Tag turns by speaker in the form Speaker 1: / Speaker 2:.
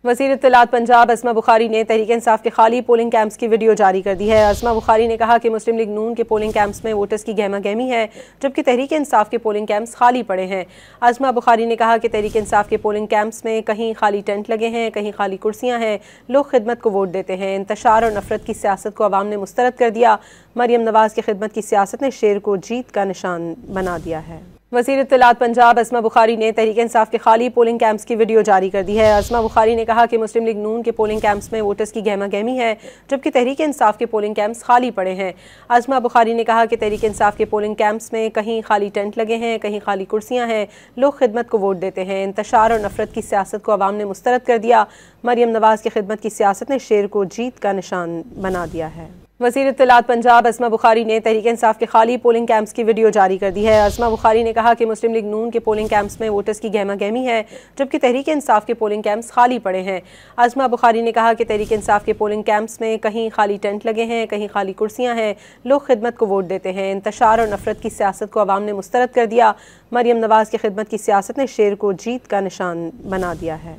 Speaker 1: वज़ीर इत्तलात पंजाब अस्मा बुखारी ने तहरीक इंसाफ के खाली पोलिंग कैंप्स की वीडियो जारी कर दी है। अस्मा बुखारी ने कहा कि मुस्लिम लीग नून के पोलिंग कैंप्स में वोटर्स की गहमा गहमी है, जबकि तहरीक इंसाफ के पोलिंग कैंप्स खाली पड़े हैं। अस्मा बुखारी ने कहा कि तहरीक इंसाफ के पोलिंग कैंप्स में कहीं खाली टेंट लगे हैं, कहीं खाली कुर्सियां हैं। लोग खिदमत को वोट देते हैं। इंतशार और नफरत की सियासत को अवाम ने मुस्तरद कर दिया। मरियम नवाज की खिदमत की सियासत ने शेर को जीत का निशान बना दिया है। वज़ीर इत्तलात पंजाब अस्मा बुखारी ने तहरीक इंसाफ के खाली पोलिंग कैंप्स की वीडियो जारी कर दी है। अस्मा बुखारी ने कहा कि मुस्लिम लीग नून के पोलिंग कैंप्स में वोटर्स की गहमा गहमी है, जबकि तहरीक इंसाफ के पोलिंग कैंप्स खाली पड़े हैं। अस्मा बुखारी ने कहा कि तहरीक इंसाफ के पोलिंग कैंप्स में कहीं खाली टेंट लगे हैं, कहीं खाली कुर्सियां हैं। लोग खिदमत को वोट देते हैं। इंतशार और नफरत की सियासत को अवाम ने मुस्तरद कर दिया। मरियम नवाज की खिदमत की सियासत ने शेर को जीत का निशान बना दिया है। वज़ीर इत्तलात पंजाब अस्मा बुखारी ने तहरीक इंसाफ के खाली पोलिंग कैंप्स की वीडियो जारी कर दी है। अस्मा बुखारी ने कहा कि मुस्लिम लीग नून के पोलिंग कैंप्स में वोटर्स की गहमा गहमी है, जबकि तहरीक इंसाफ के पोलिंग कैंप्स खाली पड़े हैं। अस्मा बुखारी ने कहा कि तहरीक इंसाफ के पोलिंग कैंप्स में कहीं खाली टेंट लगे हैं, कहीं खाली कुर्सियां हैं। लोग खिदमत को वोट देते हैं। इंतशार और नफरत की सियासत को अवाम ने मुस्तरद कर दिया। मरियम नवाज की खिदमत की सियासत ने शेर को जीत का निशान बना दिया है।